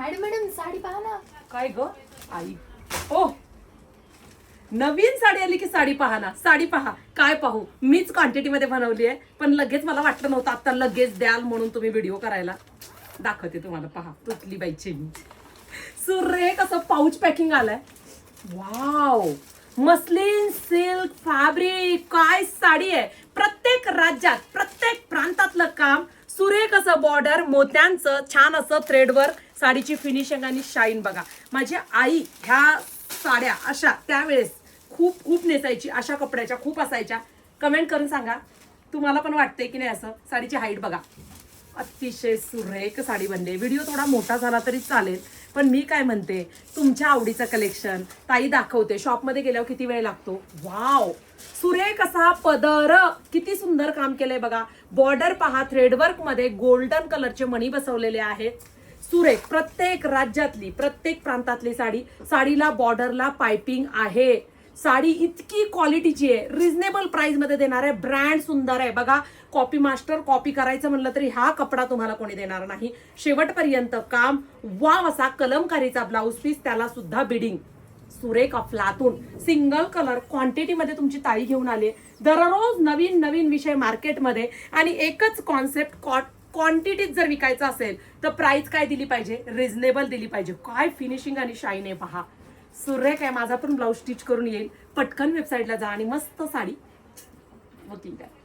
Madam madam sari पहा ना. काय ग आई? ओ, नवीन साडी आली की साडी पहा ना. साडी पहा. काय पाहू? मीच क्वांटिटी मध्ये बनवली आहे, पण लगेच मला वाटलं नव्हतं आता लगेच द्याल म्हणून तुम्ही व्हिडिओ करायला. दाखवते तुम्हाला. पहा, तुटली बाई चेनी. सुरेख असं पाऊच पॅकिंग आलंय. Wow, muslin silk fabric. काय साडी आहे. प्रत्येक राज्यात प्रत्येक प्रांतातलं काम. सुरेख असं बॉर्डर, मोत्यांचं छान असं थ्रेडवर्क, साडीची फिनिशिंग आणि शाईन बघा. माझी आई ह्या साड्या अशा त्यावेळेस खूप खूप नेसायची. अशा कपड्याच्या खूप असायच्या. कमेंट करून सांगा तुम्हाला पण वाटते की नाही असं. साडीची हाईट बघा. अतिशय सुरेख साडी बनली. व्हिडिओ थोडा मोठा झाला तरी चालेल, पण मी काय म्हणते, तुमच्या आवडीचं कलेक्शन ताई दाखवते. शॉपमध्ये गेल्यावर किती वेळ लागतो. वाव, सुरेख असा पदर. किती सुंदर काम केलंय बघा. बॉर्डर पहा, थ्रेडवर्क मध्ये गोल्डन कलरचे मणी बसवलेले आहेत. सुरेख. प्रत्येक राज्यातली प्रत्येक प्रांतातली साडी. साडीला बॉर्डरला पायपिंग आहे. साडी इतकी क्वालिटीची आहे. रिझनेबल प्राइस मध्ये देणार आहे. ब्रँड सुंदर आहे बघा. कॉपी मास्टर कॉपी करायचं म्हणलं तरी हा कपडा तुम्हाला कोणी देणार नाही. शेवटपर्यंत काम. वाव असा कलमकारीचा ब्लाऊज पीस, त्याला सुद्धा बिडिंग. सुरेख अफलातून सिंगल कलर क्वांटिटी मध्ये तुमची ताई घेऊन आले. दररोज नवीन नवीन विषय मार्केटमध्ये आणि एकच कॉन्सेप्ट. क्वांटिटीत जर विकायचं असेल तर प्राइस काय दिली पाहिजे, रिझनेबल दिली पाहिजे. काय फिनिशिंग आणि शाईन आहे पहा. सुरेख आहे. माझा पण ब्लाऊज स्टिच करून येईल. पटकन वेबसाईटला जा आणि मस्त साडी बुकिंग करा.